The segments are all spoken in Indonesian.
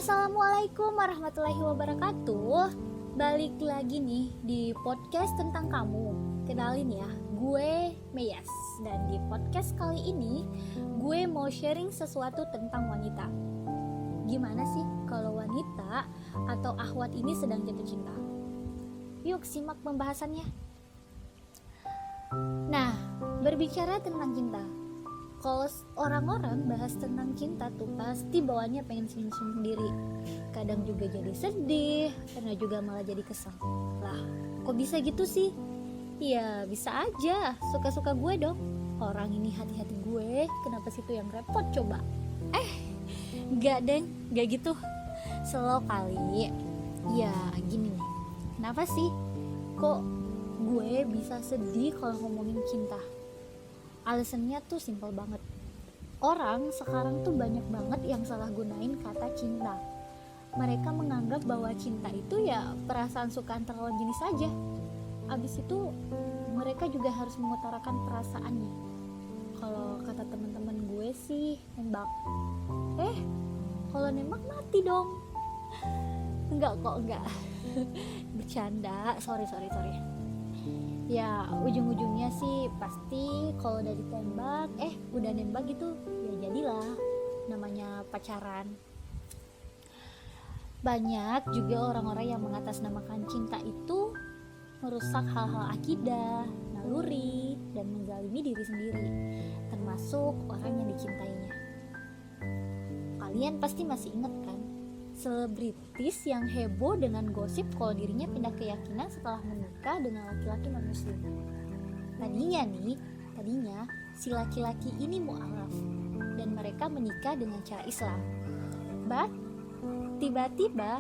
Assalamualaikum warahmatullahi wabarakatuh. Balik lagi nih di podcast tentang kamu. Kenalin ya, gue Meyas. Dan di podcast kali ini gue mau sharing sesuatu tentang wanita. Gimana sih kalau wanita atau akhwat ini sedang jatuh cinta? Yuk simak pembahasannya. Nah, berbicara tentang cinta, kalau orang-orang bahas tentang cinta tuh pasti bawaannya pengen senyum-senyum sendiri. Kadang juga jadi sedih, karena juga malah jadi kesal. Lah, kok bisa gitu sih? Ya bisa aja, suka-suka gue dong. Orang ini hati-hati gue, kenapa situ yang repot coba? Enggak deng, enggak gitu. Slow kali. Ya gini nih, kenapa sih kok gue bisa sedih kalau ngomongin cinta? Alasannya tuh simpel banget. Orang sekarang tuh banyak banget yang salah gunain kata cinta. Mereka menganggap bahwa cinta itu ya perasaan suka antara lawan jenis saja. Abis itu mereka juga harus mengutarakan perasaannya. Kalau kata teman-teman gue sih nembak. Kalau nembak mati dong. Enggak kok, enggak. Bercanda, sorry. Ya ujung-ujungnya sih pasti kalau udah ditembak udah nembak gitu ya jadilah namanya pacaran. Banyak juga orang-orang yang mengatasnamakan cinta itu merusak hal-hal akidah, naluri, dan menzalimi diri sendiri, termasuk orang yang dicintainya. Kalian pasti masih ingat kan selebritis yang heboh dengan gosip kalau dirinya pindah keyakinan setelah menikah dengan laki-laki non-muslim. Tadinya si laki-laki ini mu'alaf dan mereka menikah dengan cara Islam. But tiba-tiba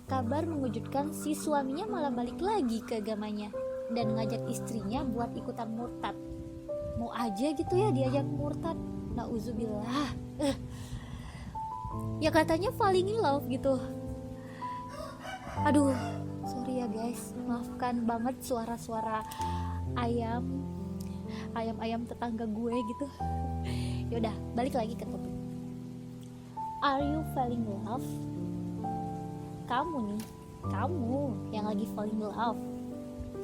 kabar mengejutkan, si suaminya malah balik lagi ke agamanya dan ngajak istrinya buat ikutan murtad. Mau aja gitu ya diajak murtad. Nauzubillah. Ya katanya falling in love gitu. Aduh, sorry ya guys, maafkan banget suara-suara ayam tetangga gue gitu. Yaudah, balik lagi ke topik. Are you falling in love? Kamu yang lagi falling in love,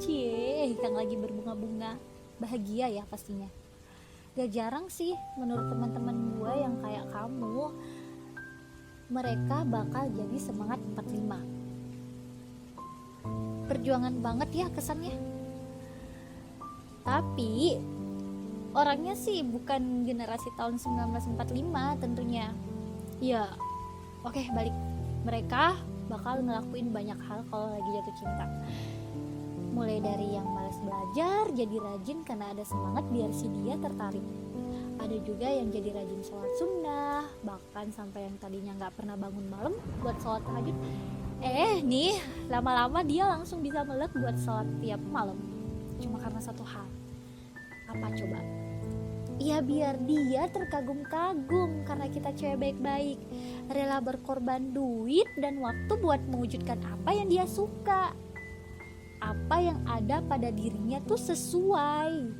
yang lagi berbunga-bunga, bahagia ya pastinya. Gak jarang sih menurut teman-teman gue yang kayak kamu, mereka bakal jadi semangat 45. Perjuangan banget ya kesannya. Tapi orangnya sih bukan generasi tahun 1945 tentunya. Ya, oke, balik. Mereka bakal ngelakuin banyak hal kalau lagi jatuh cinta. Mulai dari yang malas belajar jadi rajin karena ada semangat biar si dia tertarik. Ada juga yang jadi rajin sholat sunnah, bahkan sampai yang tadinya gak pernah bangun malam buat sholat tahajud, nih lama-lama dia langsung bisa melek buat sholat tiap malam. Cuma karena satu hal. Apa coba? Ya biar dia terkagum-kagum karena kita cewek baik-baik, rela berkorban duit dan waktu buat mewujudkan apa yang dia suka. Apa yang ada pada dirinya tuh sesuai.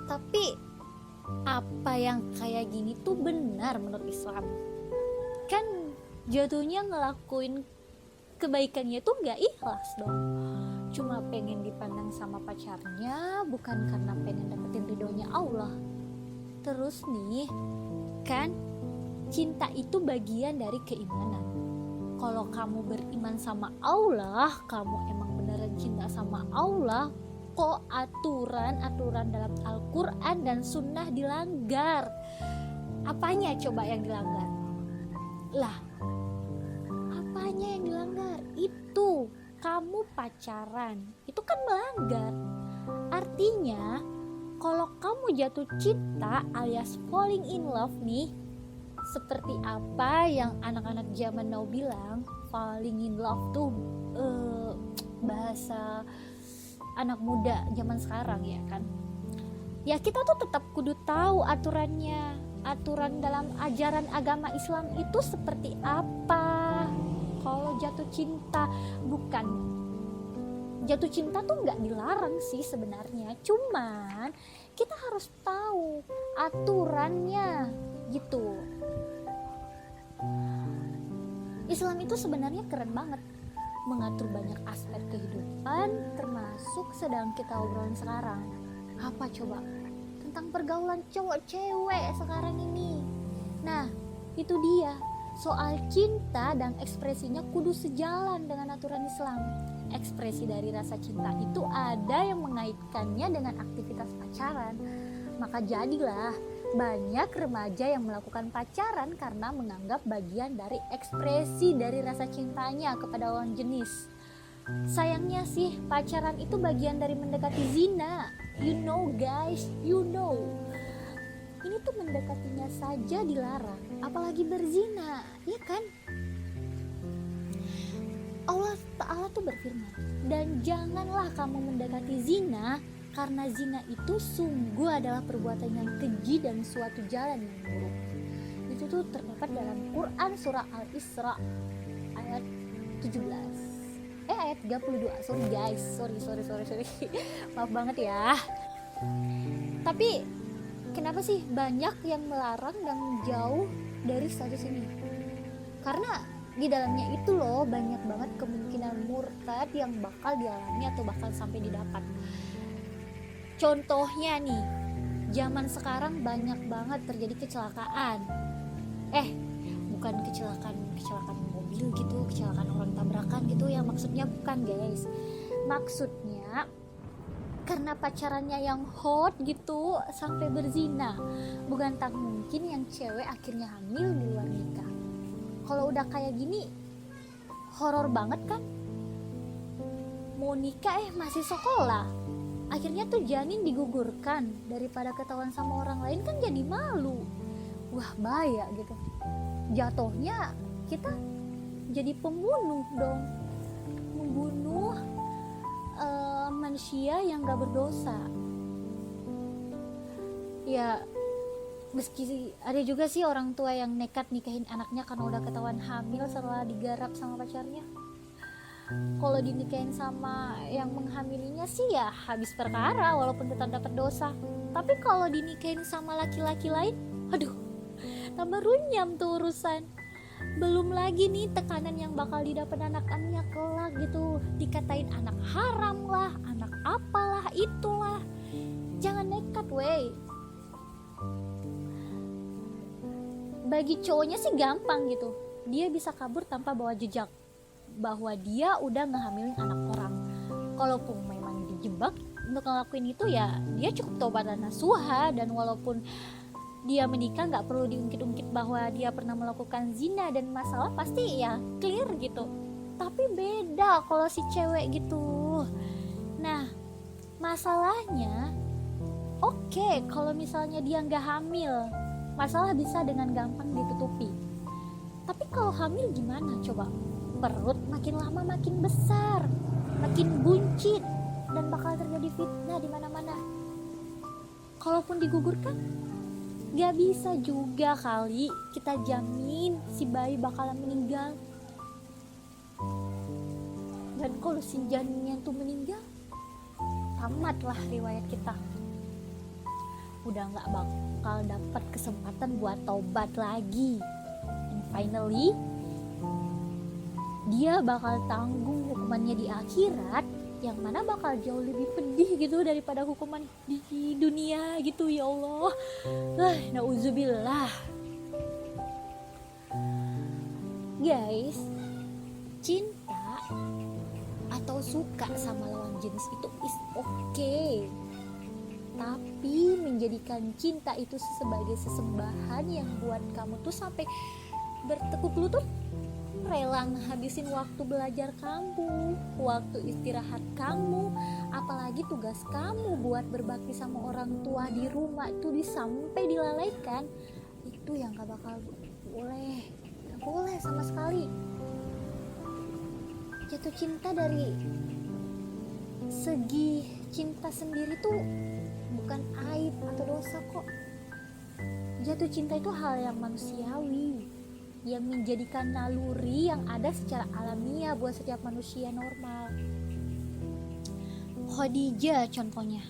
Tapi apa yang kayak gini tuh benar menurut Islam? Kan jatuhnya ngelakuin kebaikannya tuh gak ikhlas dong. Cuma pengen dipandang sama pacarnya, bukan karena pengen dapetin ridhonya Allah. Terus nih, kan cinta itu bagian dari keimanan. Kalau kamu beriman sama Allah, kamu emang beneran cinta sama Allah, kok aturan dalam Al-Quran dan Sunnah dilanggar? Apanya coba yang dilanggar? Lah, apanya yang dilanggar? Itu kamu pacaran, itu kan melanggar. Artinya kalau kamu jatuh cinta alias falling in love nih, seperti apa yang anak-anak zaman now bilang, falling in love tuh bahasa anak muda zaman sekarang ya kan. Ya kita tuh tetap kudu tahu aturannya. Aturan dalam ajaran agama Islam itu seperti apa. Kalau jatuh cinta, bukan jatuh cinta tuh nggak dilarang sih sebenarnya, cuman kita harus tahu aturannya gitu. Islam itu sebenarnya keren banget, mengatur banyak aspek kehidupan, termasuk sedang kita obrolin sekarang. Apa coba? Tentang pergaulan cowok cewek sekarang ini. Nah, itu dia. Soal cinta dan ekspresinya kudu sejalan dengan aturan Islam. Ekspresi dari rasa cinta itu ada yang mengaitkannya dengan aktivitas pacaran. Maka jadilah banyak remaja yang melakukan pacaran karena menganggap bagian dari ekspresi dari rasa cintanya kepada lawan jenis. Sayangnya sih, pacaran itu bagian dari mendekati zina. You know guys, you know. Ini tuh mendekatinya saja dilarang, apalagi berzina, ya kan? Allah Ta'ala tuh berfirman, dan janganlah kamu mendekati zina, karena zina itu sungguh adalah perbuatan yang keji dan suatu jalan yang buruk. Itu tuh terdapat dalam Quran surah Al-Isra ayat 17. Ayat 32. Sorry guys, sorry. Maaf banget ya. Tapi kenapa sih banyak yang melarang dan jauh dari status ini? Karena di dalamnya itu loh banyak banget kemungkinan murtad yang bakal dialami atau bakal sampai didapat. Contohnya nih, zaman sekarang banyak banget terjadi kecelakaan. Bukan kecelakaan mobil gitu, kecelakaan orang tabrakan gitu ya, maksudnya bukan guys. Maksudnya karena pacarannya yang hot gitu sampai berzina. Bukan tak mungkin yang cewek akhirnya hamil di luar nikah. Kalau udah kayak gini horor banget kan? Mau nikah masih sekolah, akhirnya tuh janin digugurkan, daripada ketahuan sama orang lain kan jadi malu. Wah bahaya gitu. Jatuhnya kita jadi pembunuh dong, membunuh manusia yang gak berdosa. Ya meski ada juga sih orang tua yang nekat nikahin anaknya karena udah ketahuan hamil setelah digarap sama pacarnya. Kalau dinikahin sama yang menghamilinya sih ya habis perkara walaupun tetap dapat dosa. Tapi kalau dinikahin sama laki-laki lain, aduh, tambah runyam tuh urusan. Belum lagi nih tekanan yang bakal didapat anak-anaknya kelak gitu, dikatain anak haram lah, anak apalah itulah. Jangan nekat wey. Bagi cowoknya sih gampang gitu, dia bisa kabur tanpa bawa jejak bahwa dia udah ngehamilin anak orang. Kalaupun memang dijebak untuk ngelakuin itu ya dia cukup tobat dan nasuha, dan walaupun dia menikah gak perlu diungkit-ungkit bahwa dia pernah melakukan zina dan masalah pasti ya clear gitu. Tapi beda kalau si cewek gitu. Nah masalahnya oke, kalau misalnya dia gak hamil, masalah bisa dengan gampang ditutupi. Tapi kalau hamil gimana coba? Perut makin lama makin besar, makin buncit, dan bakal terjadi fitnah di mana-mana. Kalaupun digugurkan, gak bisa juga kali kita jamin si bayi bakalan meninggal. Dan kalau si janinnya tuh meninggal, tamatlah riwayat kita. Udah gak bakal dapat kesempatan buat taubat lagi. And finally, dia bakal tanggung hukumannya di akhirat, yang mana bakal jauh lebih pedih gitu daripada hukuman di dunia gitu. Ya Allah, nauzubillah. Guys, cinta atau suka sama lawan jenis itu is okay, tapi menjadikan cinta itu sebagai sesembahan yang buat kamu tuh sampai bertekuk lutut, rela ngehabisin waktu belajar kamu, waktu istirahat kamu, apalagi tugas kamu buat berbakti sama orang tua di rumah itu sampai dilalaikan. Itu yang gak bakal boleh, gak boleh sama sekali. Jatuh cinta dari segi cinta sendiri tuh bukan aib atau dosa kok. Jatuh cinta itu hal yang manusiawi, yang menjadikan naluri yang ada secara alamiah buat setiap manusia normal. Khadijah contohnya,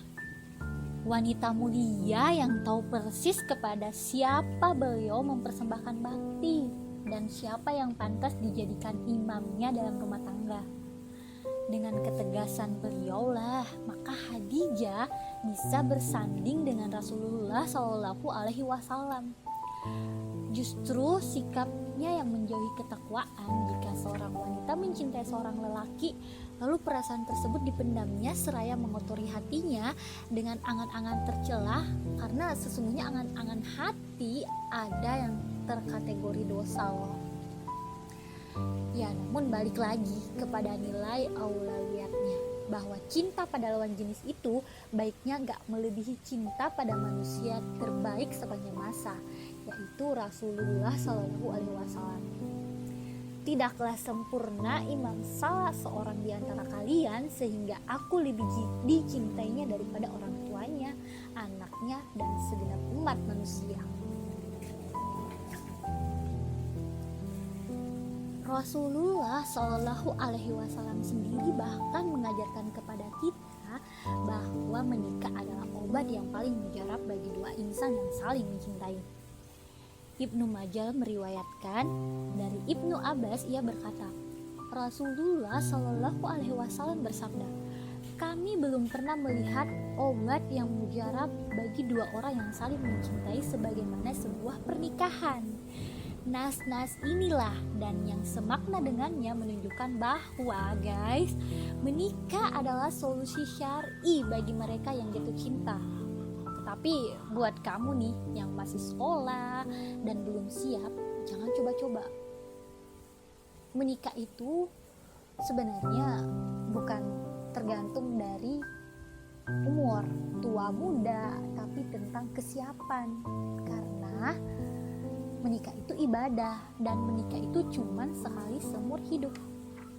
wanita mulia yang tahu persis kepada siapa beliau mempersembahkan bakti, dan siapa yang pantas dijadikan imamnya dalam rumah tangga. Dengan ketegasan beliaulah, maka Khadijah bisa bersanding dengan Rasulullah Shallallahu Alaihi Wasallam. Justru sikapnya yang menjauhi ketakwaan. Jika seorang wanita mencintai seorang lelaki, lalu perasaan tersebut dipendamnya seraya mengotori hatinya dengan angan-angan tercela, karena sesungguhnya angan-angan hati ada yang terkategori dosa loh. Ya, namun balik lagi kepada nilai aulawiyatnya, bahwa cinta pada lawan jenis itu baiknya gak melebihi cinta pada manusia terbaik sepanjang masa, yaitu Rasulullah Shallallahu Alaihi Wasallam. Tidaklah sempurna imam salah seorang di antara kalian sehingga aku lebih dicintainya daripada orang tuanya, anaknya, dan segenap umat manusia. Rasulullah Shallallahu Alaihi Wasallam sendiri bahkan mengajarkan kepada kita bahwa menikah adalah obat yang paling mujarab bagi dua insan yang saling mencintai. Ibnu Majah meriwayatkan dari Ibnu Abbas, ia berkata, Rasulullah Shallallahu Alaihi Wasallam bersabda, kami belum pernah melihat obat yang mujarab bagi dua orang yang saling mencintai sebagaimana sebuah pernikahan. Nas-nas inilah dan yang semakna dengannya menunjukkan bahwa guys, menikah adalah solusi syar'i bagi mereka yang jatuh cinta. Tetapi buat kamu nih yang masih sekolah dan belum siap, jangan coba-coba. Menikah itu sebenarnya bukan tergantung dari umur, tua muda, tapi tentang kesiapan. Karena menikah itu ibadah, dan menikah itu cuman sekali seumur hidup.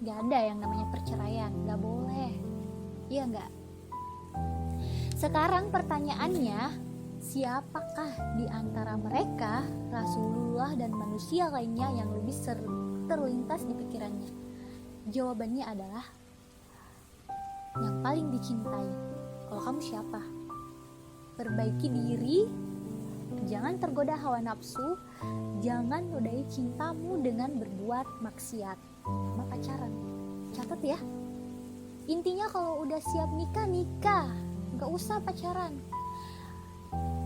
Gak ada yang namanya perceraian, gak boleh. Iya gak? Sekarang pertanyaannya, siapakah di antara mereka, Rasulullah dan manusia lainnya yang lebih terlintas di pikirannya? Jawabannya adalah yang paling dicintai. Kalau kamu siapa? Perbaiki diri, jangan tergoda hawa nafsu, jangan nodai cintamu dengan berbuat maksiat sama pacaran. Catat ya. Intinya kalau udah siap nikah, gak usah pacaran.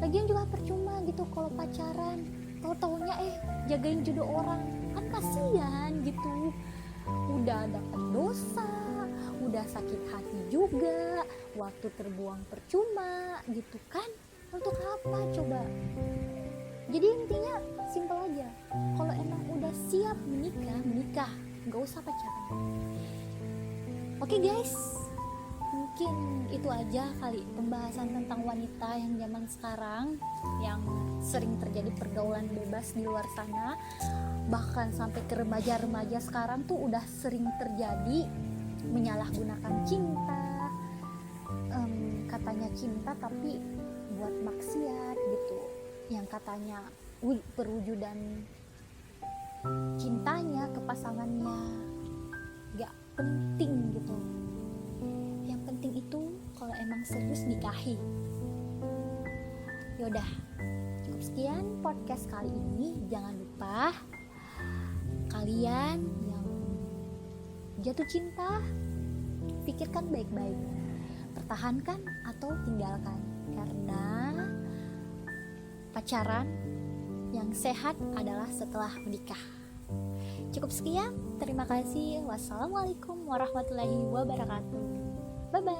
Lagian juga percuma gitu kalau pacaran, tahu-taunya jagain jodoh orang, kan kasihan gitu. Udah dapat dosa, udah sakit hati juga, waktu terbuang percuma gitu kan. Untuk apa coba? Jadi intinya simpel aja, kalau emang udah siap menikah, gak usah pacaran. Oke guys, mungkin itu aja kali pembahasan tentang wanita yang zaman sekarang, yang sering terjadi pergaulan bebas di luar sana. Bahkan sampai ke remaja-remaja sekarang tuh udah sering terjadi menyalahgunakan cinta, katanya cinta tapi buat maksiat gitu, yang katanya perwujudan cintanya ke pasangannya gak penting gitu. Yang penting itu kalau emang serius nikahi. Yaudah, cukup sekian podcast kali ini. Jangan lupa kalian yang jatuh cinta, pikirkan baik-baik, pertahankan atau tinggalkan, karena pacaran yang sehat adalah setelah menikah. Cukup sekian, terima kasih. Wassalamualaikum warahmatullahi wabarakatuh. Bye bye.